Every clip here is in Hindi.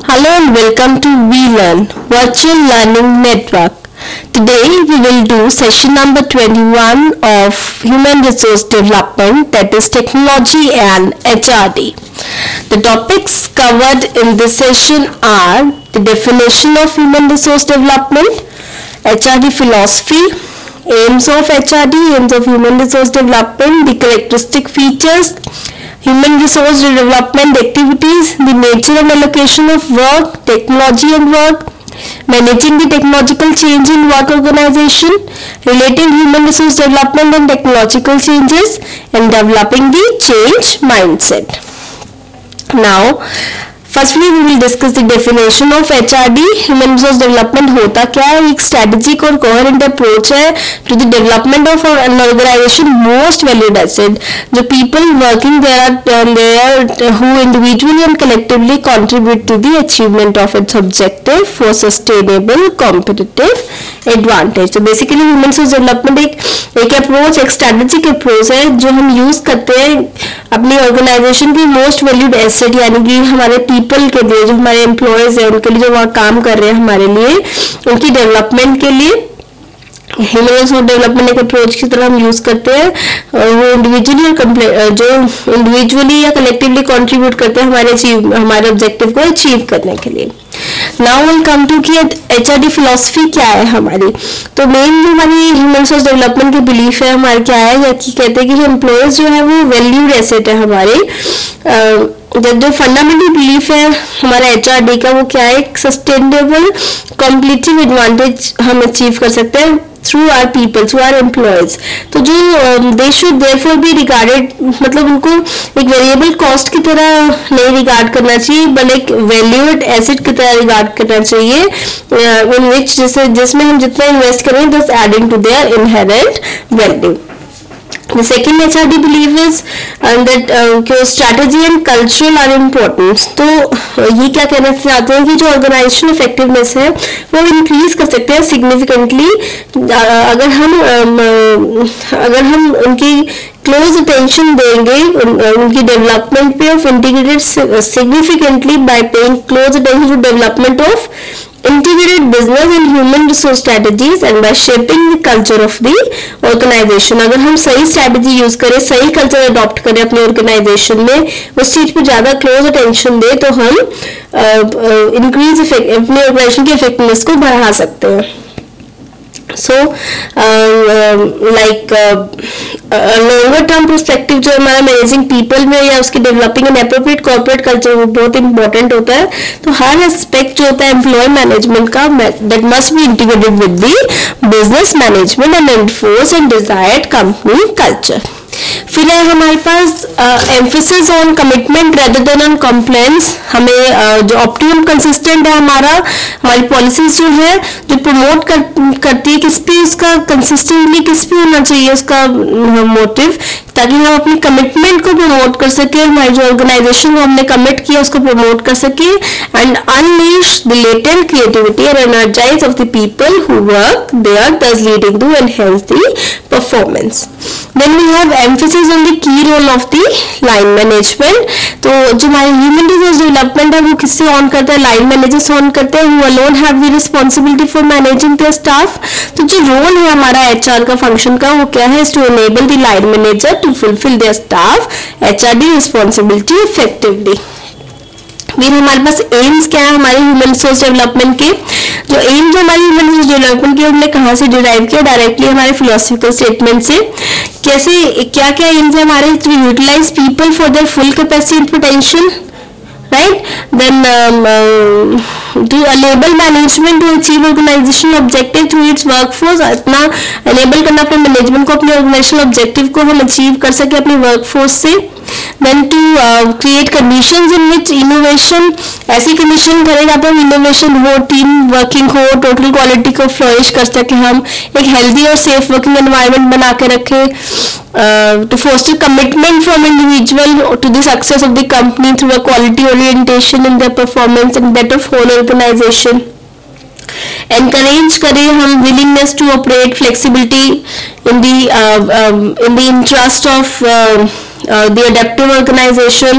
Hello and welcome to VLearn Virtual Learning Network. Today we will do session number 21 of Human Resource Development, that is Technology and HRD. The topics covered in this session are the definition of Human Resource Development, HRD philosophy, aims of HRD, aims of Human Resource Development, the characteristic features, human resource development activities, the nature and allocation of work, technology and work, managing the technological change in work organization, relating human resource development and technological changes, and developing the change mindset. Now, firstly we will discuss the definition of HRD. Human resource development होता क्या है? एक strategic और coherent approach है to the development of an organization most valued asset. जो people working there who individually and collectively contribute to the achievement of its objective for sustainable competitive advantage. तो basically human resource development एक approach, एक strategic approach है जो हम use करते हैं अपनी organization की most valued asset यानी कि हमारे पीपल के लिए, जो हमारे एम्प्लॉयज हैं उनके लिए, जो वहाँ काम कर रहे हैं हमारे लिए, उनकी डेवलपमेंट के लिए ह्यूमन रिसोर्स डेवलपमेंट एक अप्रोच की तरह हम यूज करते हैं. वो इंडिविजुअली या कलेक्टिवली कंट्रीब्यूट करते हैं हमारे ऑब्जेक्टिव को अचीव करने के लिए. नाउ विल कम टू कि एचआरडी फिलॉसफी क्या है हमारी. तो मेन जो हमारी ह्यूमन रिसोर्स डेवलपमेंट की बिलीफ है हमारे क्या है, या कि कहते हैं कि एम्प्लॉयज जो है वो वैल्यूड एसेट है हमारे. जो फंडामेंटल बिलीफ है हमारा एचआरडी का वो क्या है, एक सस्टेनेबल कॉम्पिटिटिव एडवांटेज हम अचीव कर सकते हैं through our people, through our employees. तो जो they should therefore be regarded, मतलब उनको एक वेरिएबल कॉस्ट की तरह नहीं रिगार्ड करना चाहिए बल्कि एक वैल्यूड एसेट की तरह रिगार्ड करना चाहिए, इन विच जिसमें हम जितना इन्वेस्ट करें thus adding to their inherent value. The second HRD belief is that strategy and cultural are important. तो ये क्या कहना चाहते हैं कि जो ऑर्गेनाइजेशन इफेक्टिवनेस है वो इंक्रीज कर सकते हैं सिग्निफिकेंटली अगर हम उनकी क्लोज अटेंशन देंगे उनकी डेवलपमेंट पे of integrated significantly by paying close attention to development of integrated business and human resource strategies and by shaping the culture of the organization. अगर हम सही strategy use करें, सही culture adopt करें अपने organization में, उस चीज पे ज़्यादा close attention दें तो हम increase अपने organization की effectiveness को बढ़ा सकते हैं. So longer term perspective जो हमारा मैनेजिंग पीपल में या उसके developing N appropriate corporate culture वो बहुत इंपॉर्टेंट होता है. तो हर एस्पेक्ट जो होता है एम्प्लॉय मैनेजमेंट का that must be integrated with the business management and enforce and desired company culture. फिर है हमारे पास emphasis on commitment rather than on complaints. हमें जो ऑप्टिमम कंसिस्टेंट है हमारी पॉलिसीज जो है जो प्रमोट करती है किस पे, उसका कंसिस्टेंटली किस पे होना चाहिए उसका मोटिव, ताकि हम अपनी कमिटमेंट को प्रमोट कर सके, हमारी जो ऑर्गेनाइजेशन को हमने कमिट किया उसको प्रमोट कर सके, and unleash the latent creativity and energies of the people who work there, thus leading to enhance the performance. Then we have emphasis on the key role of the line management. तो जो हमारे ह्यूमन रिसोर्स डेवलपमेंट है वो किससे ऑन करता है, लाइन मैनेजर्स ऑन करते हैं, who alone have the responsibility for managing their staff. तो जो रोल है हमारा एचआर का फंक्शन का वो क्या है, to enable the line manager to fulfill their staff HRD responsibility effectively. फिर हमारे पास एम्स क्या है हमारे ह्यूमन रिसोर्स डेवलपमेंट के. जो एम जो हमारे ह्यूमन रिसोर्स डेवलपमेंट के हमने कहाँ से डिराइव किया, डायरेक्टली हमारे फिलोसफिकल स्टेटमेंट से. कैसे क्या क्या एम्स है हमारे, to utilise people for their full capacity and potential, right? Then to enable management to achieve organizational objective through its workforce. अपना enable करना अपने मैनेजमेंट को अपने organizational objective को हम achieve कर सके अपनी workforce से. Then to create conditions in which innovation, ऐसी condition करें जहाँ पर innovation हो, team working हो, total quality को flourish कर सके, हम एक healthy और safe working environment बना के रखें. To foster commitment from individual to the success of the company through a quality orientation in their performance and better whole organization. Encourage करें हम willingness to operate flexibility in the interest of the adaptive organisation,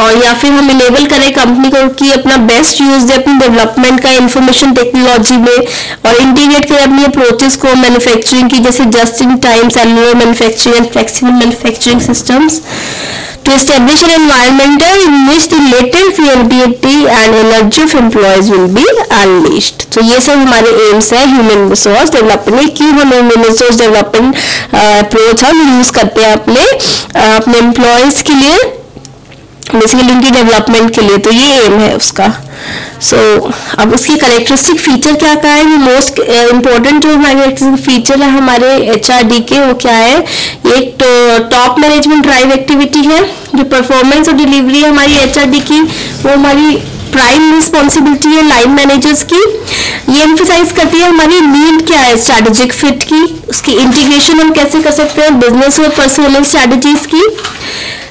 और या फिर हम इनेबल करें कंपनी को कि अपना बेस्ट यूज दे अपनी डेवलपमेंट का इंफॉर्मेशन टेक्नोलॉजी में, और इंटीग्रेट करें अपनी अप्रोचेस को मैन्युफैक्चरिंग की, जैसे just in time, cellular manufacturing and flexible manufacturing systems, to establish an environment in which the latent creativity and energy of employees will be unleashed. तो ये सब हमारे एम्स है ह्यूमन रिसोर्स डेवलपमेंट में। क्यों हम ह्यूमन रिसोर्स डेवलपमेंट अप्रोच हम यूज करते हैं अपने एम्प्लॉयज के लिए, बेसिकली उनकी डेवलपमेंट के लिए, तो ये एम है उसका। अब उसकी करेक्टरिस्टिक फीचर क्या क्या है, मोस्ट इम्पोर्टेंट जो हमारे फीचर है हमारे HRD के, वो क्या है, एक टॉप मैनेजमेंट ड्राइव एक्टिविटी है, जो परफॉर्मेंस और डिलीवरी है हमारी HRD की, वो हमारी प्राइम रिस्पॉन्सिबिलिटी है लाइन मैनेजर्स की। ये एम्फसाइज करती है हमारी नीड क्या है स्ट्रैटेजिक फिट की, उसकी इंटीग्रेशन हम कैसे कर सकते हैं बिजनेस और पर्सनल स्ट्रैटेजीज की।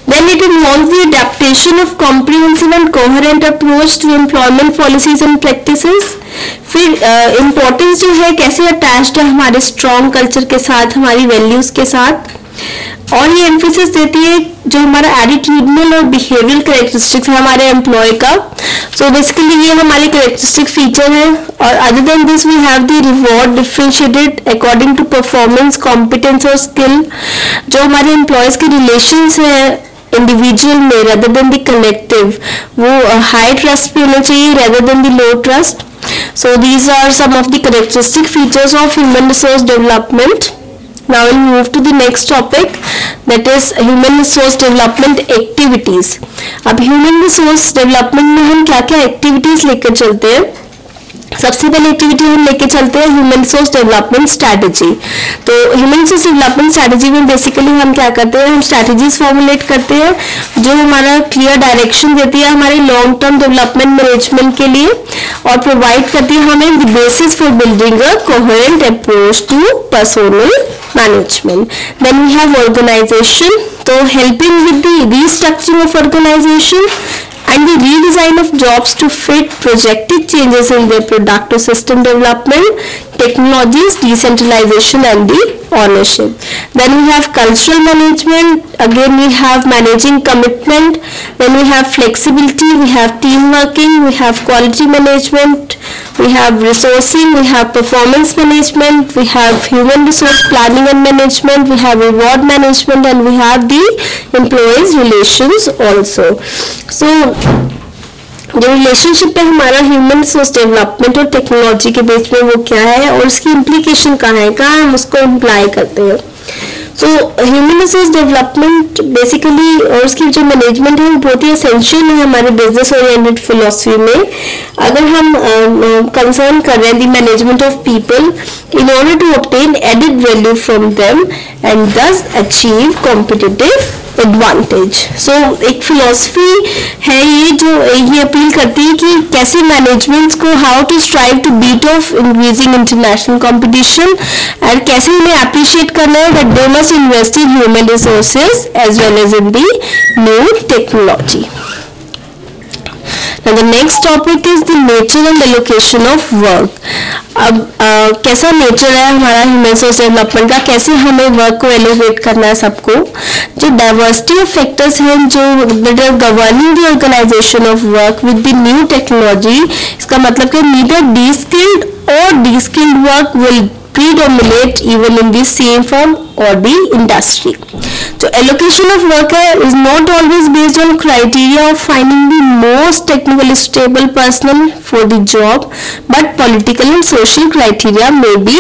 Then it involves the adaptation of comprehensive and coherent approach to employment policies and practices. फिर इम्पोर्टेंस जो है कैसे अटैच्ड है हमारे स्ट्रॉन्ग कल्चर के साथ, हमारी वैल्यूज के साथ, और ये एम्फेसिस देती है जो हमारा एटीट्यूडनल और बिहेवियरल कैरेक्टरिस्टिक्स है हमारे एम्प्लॉय का। सो बेसिकली ये हमारे कैरेक्टरिस्टिक फीचर है। और other than this we have the reward differentiated according to performance, competence और स्किल। जो हमारे एम्प्लॉयज के रिलेशंस है इंडिविजुअल में rather than the collective, वो हाई ट्रस्ट पे होना चाहिए rather than the low trust. So these are some of the characteristic features of human resource development. Now we'll move to the next topic, that is human resource development activities. अब human resource development में हम क्या क्या activities लेकर चलते हैं। सबसे पहले एक्टिविटी हम लेके चलते हैं ह्यूमन रिसोर्स डेवलपमेंट स्ट्रैटेजी। तो ह्यूमन रिसोर्स डेवलपमेंट स्ट्रैटेजी में बेसिकली हम क्या करते हैं, हम स्ट्रैटेजीज फॉर्मुलेट करते हैं जो हमारा क्लियर डायरेक्शन देती है हमारे लॉन्ग टर्म डेवलपमेंट मैनेजमेंट के लिए, और प्रोवाइड करती है हमें the basis for building a coherent approach to personal management. Then we have organisation, तो helping with the restructuring of organisation and the redesign of jobs to fit projected changes in their product or system development, technologies, decentralization and the ownership. Then we have cultural management, again we have managing commitment, then we have flexibility, we have team working, we have quality management, we have resourcing, we have performance management, we have human resource planning and management, we have reward management, and we have the employees relations also. So जो रिलेशनशिप है हमारा ह्यूमन रिसोर्स डेवलपमेंट और टेक्नोलॉजी के बीच में, वो क्या है और उसकी इम्प्लीकेशन कहाँ है, कहाँ हम उसको इम्प्लाई करते हैं। So human resource development basically और उसकी जो मैनेजमेंट है वो बहुत ही एसेंशियल है हमारे बिजनेस ओरिएंटेड फिलोसफी में। अगर हम कंसर्न कर रहे हैं the management of people in order to obtain added value from them and thus achieve competitive advantage. So एक फिलोसफी है ये जो ये अपील करती है कि कैसे मैनेजमेंट्स को how to strive to beat of increasing international competition, और कैसे उन्हें अप्रिशिएट करना है that they must invest in human resources as well as in the new technology. Now the next topic is the nature and allocation of work. अब कैसा नेचर है हमारा ह्यूमन रिसोर्स डेवलपमेंट का, कैसे हमें वर्क को एलोकेट करना है सबको। जो डाइवर्सिटी ऑफ फैक्टर्स हैं जो that are governing the organisation of work with the new technology, इसका मतलब कि नीदर डी स्किल्ड और deskilled work will predominate even in the same firm or the industry. So allocation of work is not always based on criteria of finding the most technically stable person for the job, but political and social criteria may be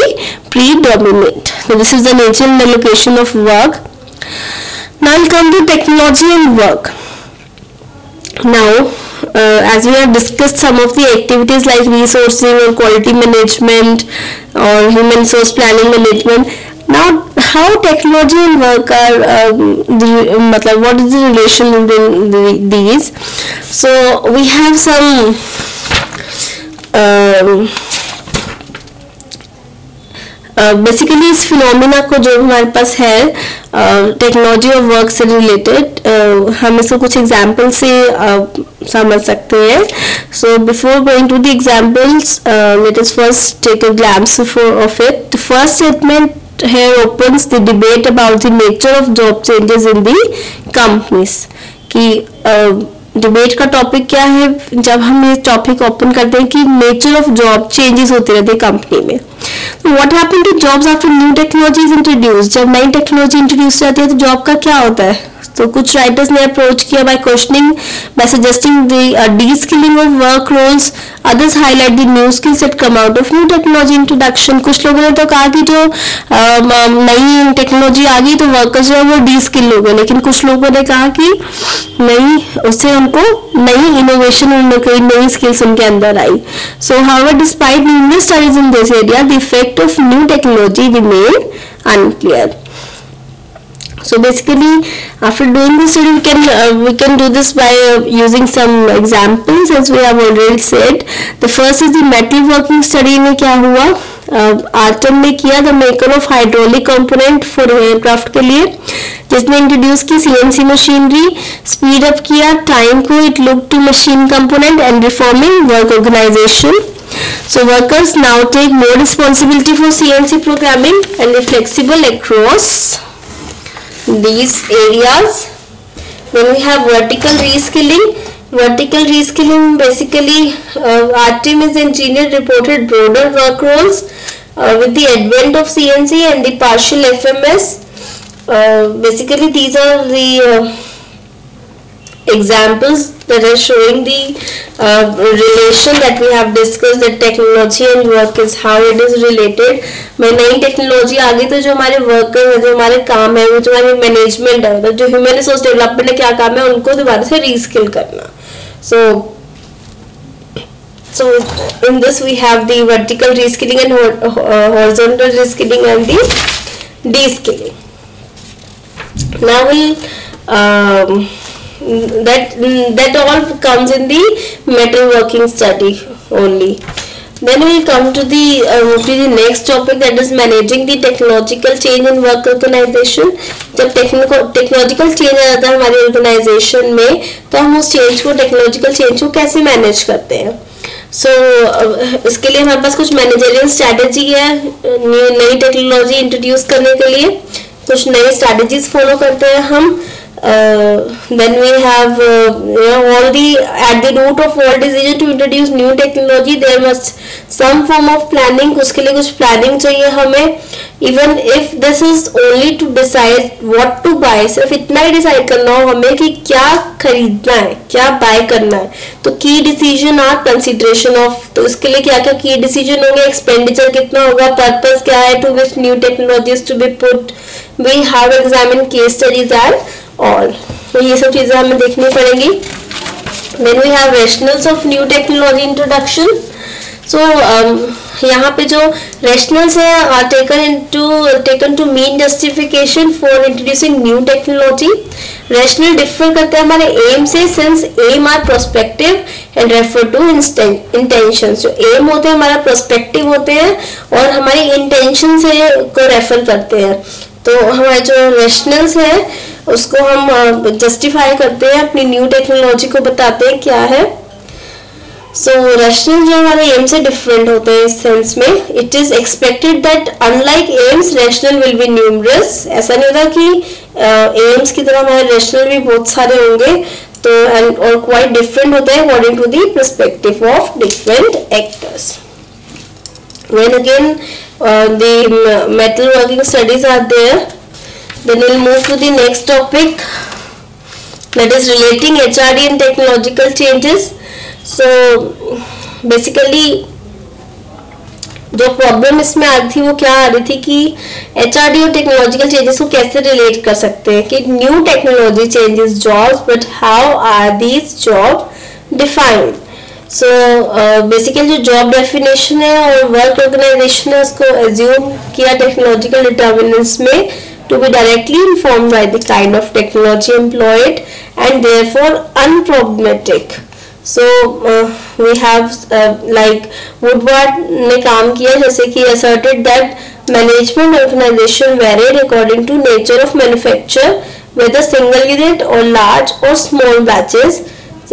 predominant. So this is the nature and allocation of work. Now we'll come to technology and work. Now as we have discussed some of the activities like resourcing or quality management or human resource planning management. Now how technology and work are matlab what is the relation between these? So we have some basically इस फिनोमिना को जो हमारे पास है टेक्नोलॉजी और वर्क से रिलेटेड, हम इसको कुछ एग्जाम्पल से समझ सकते हैं। So before going to the examples let us first take a glance of it. The first statement here opens the debate about the nature of job changes in the companies. कि डिबेट का टॉपिक क्या है जब हम ये टॉपिक ओपन करते हैं कि नेचर ऑफ जॉब चेंजेस होते रहते हैं कंपनी में. What happen to jobs after new technology is introduce. जब नई टेक्नोलॉजी इंट्रोड्यूस जाती है तो जॉब का क्या होता है. तो कुछ राइटर्स ने अप्रोच किया by questioning, by suggesting the deskilling of work roles. Others highlight the new skills that come out of new technology introduction. कुछ लोगों ने तो कहा कि जो नई टेक्नोलॉजी आ गई तो वर्कर्स जो है वो डी-स्किल हो गए, लेकिन कुछ लोगों ने कहा कि नहीं, उससे उनको नई इनोवेशन, नई स्किल्स उनके अंदर आई. So however despite numerous studies in this area, the effect of new technology remain unclear. So basically, after doing this study, we can do this by using some examples, as we have already said. The first is the metal working study. में क्या हुआ, आर्टम ने किया the maker of hydraulic component for aircraft के लिए, जिसने इंट्रोड्यूस की सीएनसी मशीनरी, स्पीड अप किया टाइम को, it look to machine component and reforming work organisation. So workers now take more responsibility for CNC programming and are flexible across these areas. Then we have vertical reskilling. Vertical reskilling basically, our team is engineer reported broader work roles with the advent of CNC and the partial FMS. Basically these are the examples that are showing the relation that we have discussed, that technology and work is how it is related. मैं नई टेक्नोलॉजी आ गई तो जो हमारे वर्कर है, जो हमारे काम है, जो हमारी मैनेजमेंट है, जो ह्यूमन रिसोर्स डेवलपमेंट का क्या काम है, उनको दोबारा से रीस्किल करना. So in this we have the vertical reskilling and horizontal reskilling and the de-skilling. Now that all comes in the metalworking study only. Then we will come to the next topic, that is managing the technological change in work organization. जब टेक्नोलॉजिकल चेंज आ जाता है हमारे ऑर्गेनाइजेशन में, तो हम उस चेंज को, टेक्नोलॉजिकल चेंज को कैसे मैनेज करते हैं. इसके लिए हमारे पास कुछ मैनेजरियल स्ट्रैटेजी है. नई टेक्नोलॉजी इंट्रोड्यूस करने के लिए कुछ नई स्ट्रैटेजीज फॉलो करते हैं हम. Then we have at the root of all decision to introduce new technology there must some form of planning. उसके लिए कुछ planning चाहिए हमें. Even if this is only to decide what to buy, सिर्फ इतना ही डिसाइड करना हो हमें कि क्या खरीदना है, क्या बाय करना है. तो की डिसीजन आर कंसिडरेशन ऑफ, तो इसके लिए क्या क्या की डिसीजन होंगे, एक्सपेंडिचर कितना होगा, पर्पस क्या है, to which new technologies to be put, we have examine case studies and all. तो ये सब चीजें हमें देखनी पड़ेगी. Then we have rationals of new technology introduction. So यहाँ पे जो rationals है are taken to mean justification for introducing new technology. Rational differ करते हैं हमारे aim से, since aim are prospective and refer to intentions. जो aim होते हैं हमारा prospective होते हैं और हमारी intention से को refer करते हैं. तो हमारे जो rationals है उसको हम जस्टिफाई करते हैं, अपनी न्यू टेक्नोलॉजी को बताते हैं क्या है. सो रैशनल जो हमारे एम से डिफरेंट होते हैं इस सेंस में. It is expected that unlike AIIMS rational will be numerous. ऐसा नहीं होता कि एम्स की तरह हमारे रैशनल भी बहुत सारे होंगे. तो और क्वाइट डिफरेंट होते हैं according to the perspective of different actors. When again the metal working studies are there. Then we'll move to the next topic, that is relating HRD and technological changes. So basically जो प्रॉब्लम इसमें आ रही थी वो क्या आ रही थी कि HRD और टेक्नोलॉजिकल चेंजेस को कैसे रिलेट कर सकते हैं. कि new technology changes jobs, but how are these job defined. So basically जो जॉब डेफिनेशन है और वर्क ऑर्गेनाइजेशन है उसको एज्यूम किया टेक्नोलॉजिकल डिटर्मिनेंट्स में to be directly informed by the kind of technology employed and therefore unproblematic. So we have like Woodward ने काम किया, जैसे कि asserted that management organization varied according to nature of manufacture, whether single unit or large or small batches.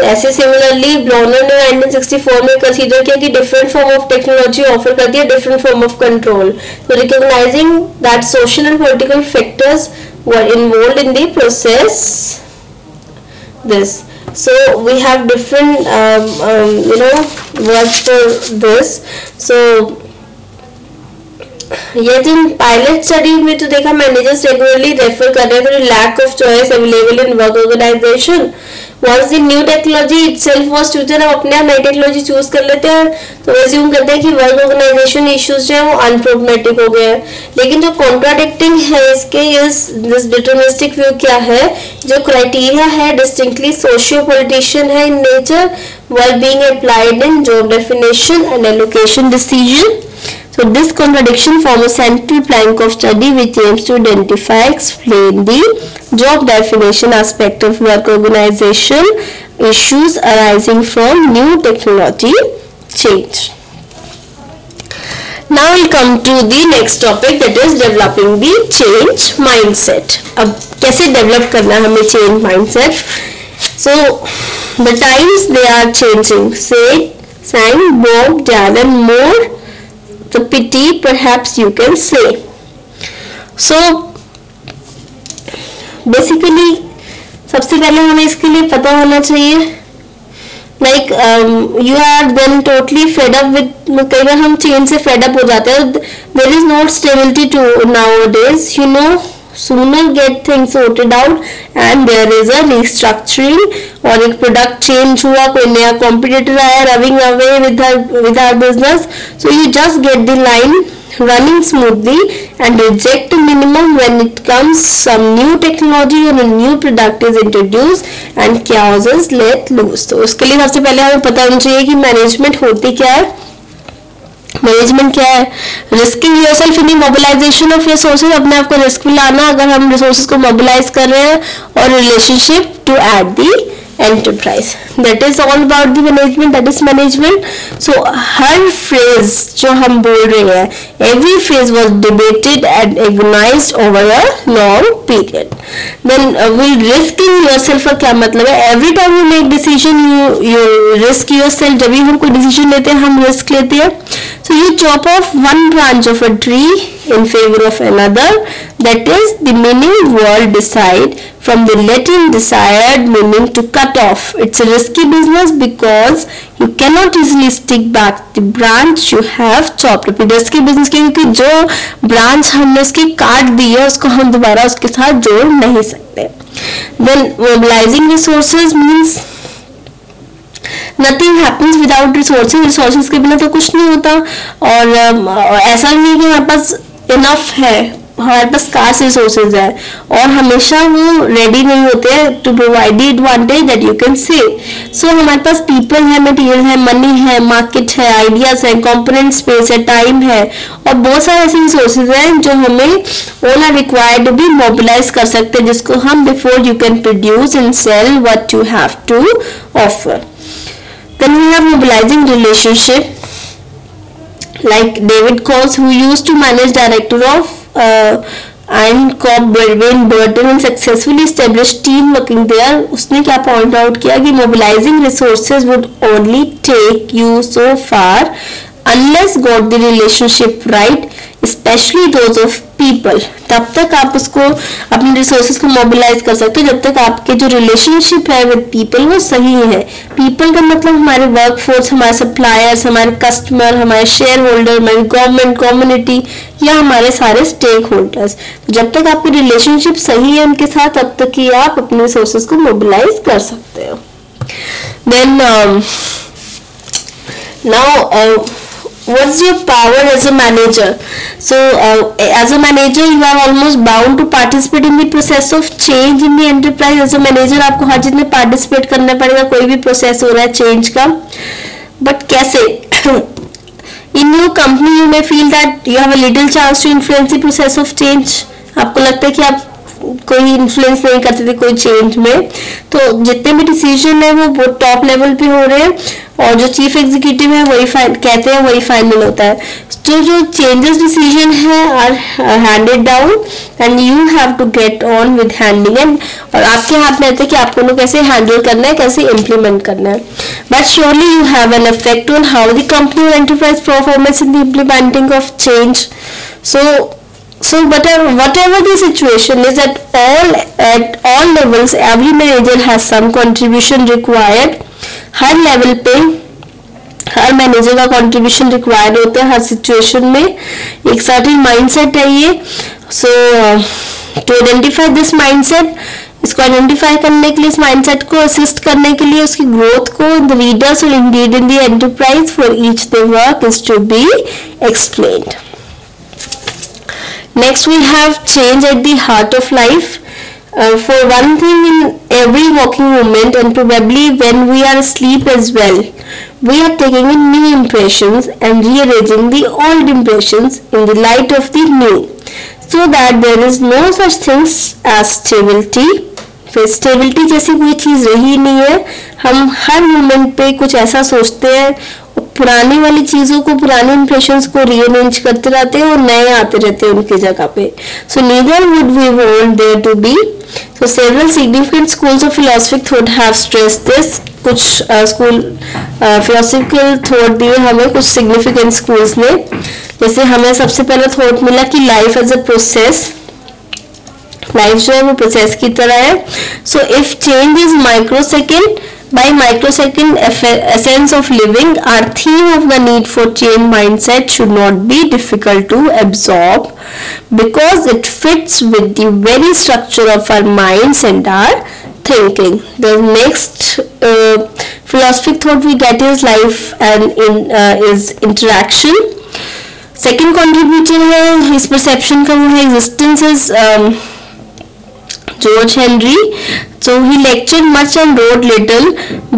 ऐसे सिमिलरली ब्रोनर ने 1964 में कंसीडर किया कि different form of technology offer करती है डिफरेंट फॉर्म ऑफ कंट्रोल. तो recognising that social and political factors were involved in the process this. So we have different words for this. So ये दिन पायलट स्टडी में तो देखा मैनेजर्स रेगुलरली रेफर कर रहे हैं तो lack of choice available in work organisation. Once the new technology itself was chosen, हम अपने आप नई टेक्नोलॉजी चूज कर लेते हैं तो एज्यूम करते हैं कि वर्क ऑर्गेनाइजेशन इश्यूज जो है वो अनप्रॉब्लमेटिक हो गए हैं. लेकिन जो कॉन्ट्राडिक्टिंग है इसके दिस डिटरमिनिस्टिक व्यू क्या है, जो क्राइटेरिया है डिस्टिंक्टली सोशियो पॉलिटिशियन है in nature while being applied in job definition and allocation decision. So this contradiction forms a central plank of study which aims to identify, explain the job definition aspect of work organization issues arising from new technology change. Now we come to the next topic, that is developing the change mindset. अब कैसे develop करना है हमें change mindset? So the times they are changing, sang Bob Dylan more the pity perhaps you can say. So basically सबसे पहले हमें इसके लिए पता होना चाहिए like you are then totally fed up with, कई बार हम चेंज से fed up हो जाते हैं. there is no stability to nowadays, you know, sooner get things sorted out and there is a restructuring. और एक प्रोडक्ट चेंज हुआ, कोई नया कॉम्पिटिटर आया रविंग away with our business, so you just get the line running smoothly and reject minimum when it comes some new technology or a new product is introduced and chaos is let loose. तो उसके लिए सबसे पहले हमें पता होना चाहिए कि मैनेजमेंट होती क्या है. मैनेजमेंट क्या है? Risking yourself in mobilisation of resources, अपने आप को रिस्क में लाना अगर हम रिसोर्सेज को मोबिलाइज कर रहे हैं, और relationship to at the enterprise. That is all about the management, that is management. So her phrase जो हम बोल रहे हैं, every phrase was debated and agonized over a long period. Then will risking yourself का क्या मतलब है? Every time you make decision you risk yourself. जब भी हम कोई decision लेते हैं हम risk लेते हैं. So you chop off one branch of a tree in favor of another. That is the meaning world decide from the Latin desired meaning to cut off. It's a risky business because you cannot easily stick back the branch you have chopped up. Risky business क्योंकि जो branch हमने उसकी काट दी है उसको हम दोबारा उसके साथ जोड़ नहीं सकते. Then mobilizing resources means nothing happens without resources. resources के बिना तो कुछ नहीं होता. और ऐसा नहीं कि हमारे पास enough है, हमारे पास स्कार्स रिसोर्सेज है और हमेशा वो रेडी नहीं होते हैं to provide the advantage that you can say. So हमारे पास पीपल है, मटेरियल है, मनी है, मार्केट है, आइडियाज है, कंपोनेंट स्पेस है, टाइम है, और बहुत सारे ऐसे रिसोर्सेज हैं जो हमें all are required to be mobilise कर सकते हैं, जिसको हम before you can produce and sell what you have to offer. Then we have mobilising relationship, like David Coase, who used to manage director of and Wayne Burton and successfully established team working there. उसने क्या point out किया कि mobilizing resources would only take you so far unless got the relationship right, especially those of people. तब तक आप उसको अपने रिसोर्सेज को मोबिलाइज कर सकते हो जब तक आपके जो रिलेशनशिप है विद पीपल वो सही है. पीपल का मतलब हमारे वर्क फोर्स, हमारे सप्लायर्स, हमारे कस्टमर, हमारे शेयर होल्डर, हमारी गवर्नमेंट, कम्युनिटी या हमारे सारे स्टेक होल्डर्स. जब तक आपकी रिलेशनशिप सही है उनके साथ तब तक ही आप अपने रिसोर्सेज को मोबिलाइज कर सकते हो. Then now what's your power as a manager? So as a manager you are almost bound to participate in the process of change in the enterprise. as a manager आपको हर चीज में participate करना पड़ेगा, कोई भी process हो रहा है change का. but कैसे? in your company you may feel that you have a little chance to influence the process of change. आपको लगता है कि आप कोई इन्फ्लुएंस नहीं कर सकते कोई चेंज में, तो जितने भी डिसीजन है वो टॉप लेवल पे हो रहे हैं और जो चीफ एग्जीक्यूटिव है वही कहते हैं वही फाइनल होता है. जो चेंजेस डिसीजन है are handed down and you have to get on with handling and, और आपके हाथ में रहता है कि आपको उन्हें कैसे हैंडल करना है, कैसे इम्प्लीमेंट करना है. But surely you have an effect on how the company और enterprise performance in the implementing of change. So whatever the situation is, at all levels every manager has some contribution required. Her level पे हर मैनेजर का कंट्रीब्यूशन रिक्वायर्ड होता है हर सिचुएशन में. एक सर्टेन माइंडसेट है ये. सो टू आइडेंटिफाई दिस माइंडसेट, इसको आइडेंटिफाई करने के लिए, इस माइंडसेट को असिस्ट करने के लिए, उसकी ग्रोथ को the readers will engage in the enterprise for each the work is to be explained. Next we have change at the heart of life. For one thing, in every waking moment and probably when we are asleep as well, we are taking in new impressions and rearranging the old impressions in the light of the new, so that there is no such things as stability. फिर स्टेबिलिटी जैसी कोई चीज़ रही नहीं है. हम हर मोमेंट पे कुछ ऐसा सोचते हैं, पुरानी वाली चीज़ों को, पुराने इंप्रेशंस को रीअरेंज करते रहते हैं और नए आते रहते हैं उनकी जगह पे. So neither would we want there to be. So several significant schools of philosophic thought have stressed this. कुछ स्कूल फिलोसफिकल थॉट दिए हमें कुछ सिग्निफिकेंट स्कूल्स ने. जैसे हमें सबसे पहला थॉट मिला कि life as a process, life जो है वो प्रोसेस की तरह है. So if change is microsecond, by microsecond essence of living, our theme of the need for change mindset should not be difficult to absorb because it fits with the very structure of our minds and our thinking. The next philosophic thought we get is life and is interaction. Second contributor है इस perception का, वो है existence is George Henry. So he lectured much and wrote little,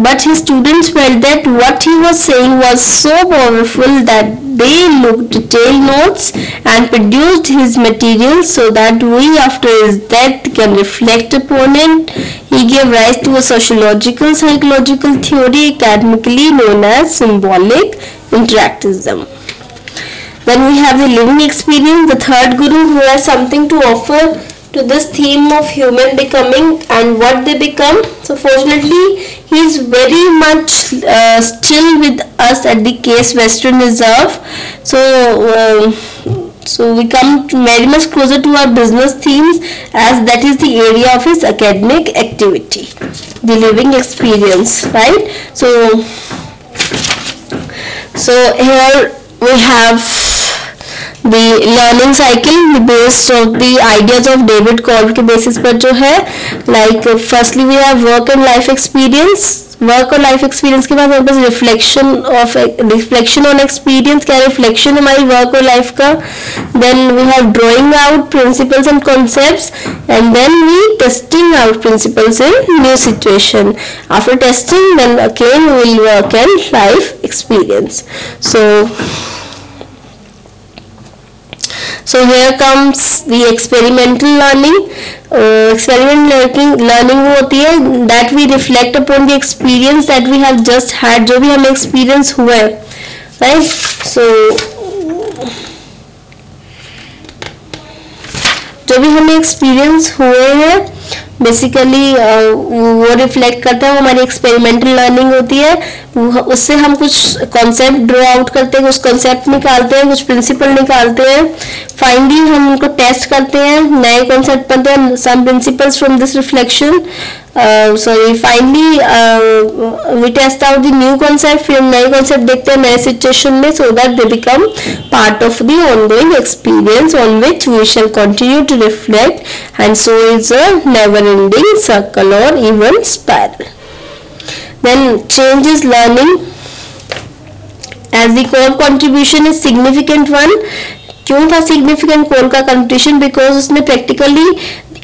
but his students felt that what he was saying was so powerful that they looked detailed notes and produced his material so that we after his death can reflect upon it. He gave rise to a psychological theory academically known as symbolic interactivism. Then we have the living experience, the third guru who has something to offer to this theme of human becoming and what they become. So fortunately he is very much still with us at the Case Western Reserve. So we come very much closer to our business themes as that is the area of his academic activity, the living experience, right? So here we have the learning cycle based on the ideas of David Kolb के basis पर जो है, like firstly we have work and life experience. Work और लाइफ एक्सपीरियंस के बाद हमारे पास रिफ्लेक्शन ऑन एक्सपीरियंस, क्या रिफ्लेक्शन हमारी वर्क और लाइफ का. Then we have drawing out principles and concepts and then we testing out principles in new situation. After testing then again we will work and life experience. So here comes the experimental learning. Experimental learning वो होती है that we reflect upon the experience that we have just had, जो भी हमें experience हुआ है, right? So जो भी हमें experience हुए हैं बेसिकली वो रिफ्लेक्ट करता है, वो हमारी एक्सपेरिमेंटल लर्निंग होती है. उससे हम कुछ कॉन्सेप्ट ड्रॉ आउट करते हैं, कुछ कॉन्सेप्ट निकालते हैं, कुछ प्रिंसिपल निकालते हैं. फाइनली हम उनको टेस्ट करते हैं, नए कॉन्सेप्ट पढ़ते हैं, some principles from this reflection. Finally we test out the new concept, फिर नए कॉन्सेप्ट देखते हैं नए सिचुएशन में, so that they become part of the ongoing experience on which we shall continue to reflect, and so is a never ending circle और even spiral. Then change is learning as the core contribution is significant one. क्यों था significant core का contribution? Because उसने practically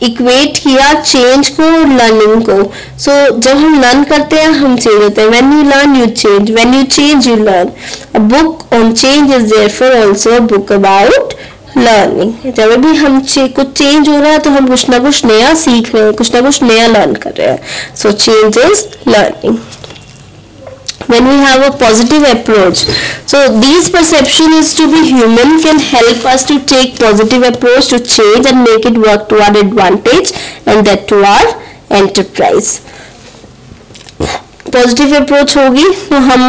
इक्वेट किया चेंज को और लर्निंग को. सो जब हम लर्न करते हैं हम चेंज होते हैं. When you learn you change, when you change you learn. A book on change is therefore also a book about learning. जब भी हम कुछ चेंज हो रहा है तो हम कुछ ना कुछ नया सीख रहे हैं, कुछ ना कुछ नया लर्न कर रहे हैं. So change is learning. when we have a positive approach. So these perception is to be human can help us to take positive approach to change and make it work to our advantage and that to our enterprise. Positive approach होगी तो हम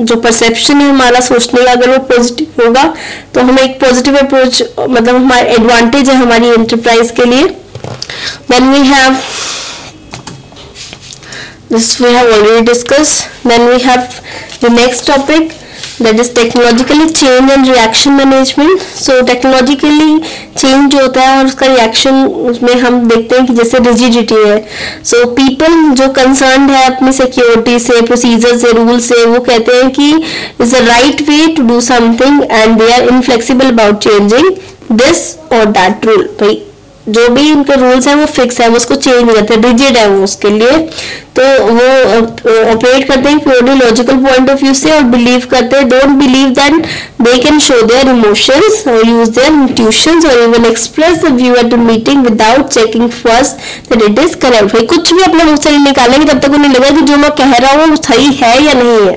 जो परसेप्शन है हमारा सोचने का अगर वो पॉजिटिव होगा तो हमें एक पॉजिटिव अप्रोच मतलब हमारा एडवांटेज है हमारी एंटरप्राइज के लिए. Then we have this we have already discussed. Then we have the next topic, that is technologically change and reaction management. So technologically change जो होता है और उसका reaction उसमें हम देखते हैं कि जैसे rigidity है. So people जो concerned है अपनी security से, procedure से, rule से, वो कहते हैं कि is the right way to do something and they are inflexible about changing this or that rule. भाई जो भी इनके रूल्स हैं वो फिक्स है, वो उसको चेंज नहीं करते, रिजिड है वो उसके लिए. तो वो ऑपरेट करते हैं purely logical point of view से और बिलीव करते हैं, don't believe that they can show their emotions और यूज देयर इंट्यूशंस और even express the view at the meeting without checking first that it is correct. भाई कुछ भी अपने मुंह से नहीं निकालेंगे जब तक उन्हें लगा कि जो मैं कह रहा हूँ वो सही है या नहीं है.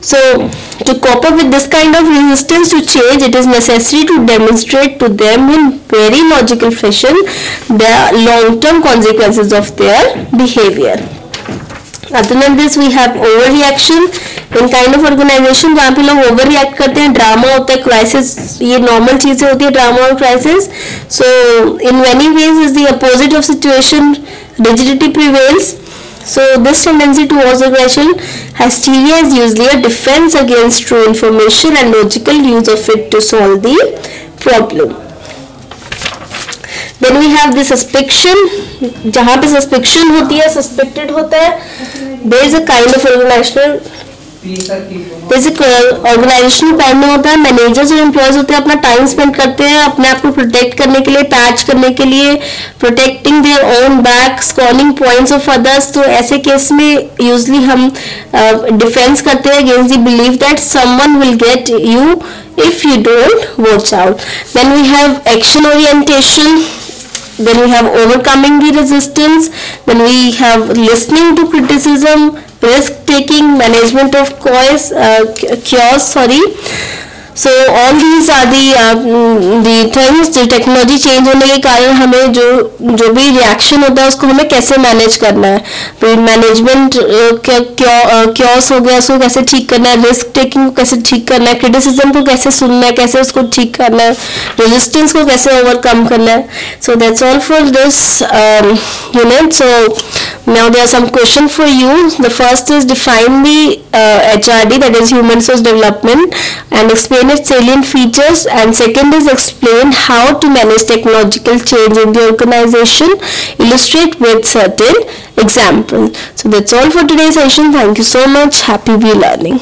So to cope up with this kind of resistance to change, it is necessary to demonstrate to them in very logical fashion the long-term consequences of their behavior. Other than this, we have overreaction in kind of organization जहाँ पे लोग overreact करते हैं, ड्रामा होता है, क्राइसिस, ये नॉर्मल चीजें होती है ड्रामा और crisis. So in many ways is the opposite of situation, rigidity prevails. So this tendency towards aggression, hysteria is usually a defense against true information and logical use of it to solve the problem. Then we have the suspicion, जहाँ पे suspicion होती है, suspected होता है, there is a kind of organizational organizational plan में होता है. मैनेजर्स और एम्प्लॉयज होते हैं अपना टाइम स्पेंड करते हैं अपने आप को प्रोटेक्ट करने के लिए, पैच करने के लिए, protecting their own back, scorning points of others. तो ऐसे केस में यूजली हम डिफेंस करते हैं against the believe that someone will get you if you don't watch out. Then we have action orientation. Then we have overcoming the resistance. Then we have listening to criticism, risk taking, management of chaos. So all these are the things. जो टेक्नोलॉजी चेंज होने के कारण हमें जो भी रिएक्शन होता है उसको हमें कैसे मैनेज करना है. फिर मैनेजमेंट क्योस हो गया, उसको कैसे ठीक करना है, रिस्क टेकिंग को कैसे ठीक करना है, क्रिटिसिज्म को कैसे सुनना है, कैसे उसको ठीक करना है, रेजिस्टेंस को कैसे ओवरकम करना है. So that's all for this unit. So now there are some question for you. The first is define the HRD, that is human resource development, and explain its salient features. And second is explain how to manage technological change in the organization. Illustrate with certain example. So that's all for today's session. Thank you so much. Happy learning.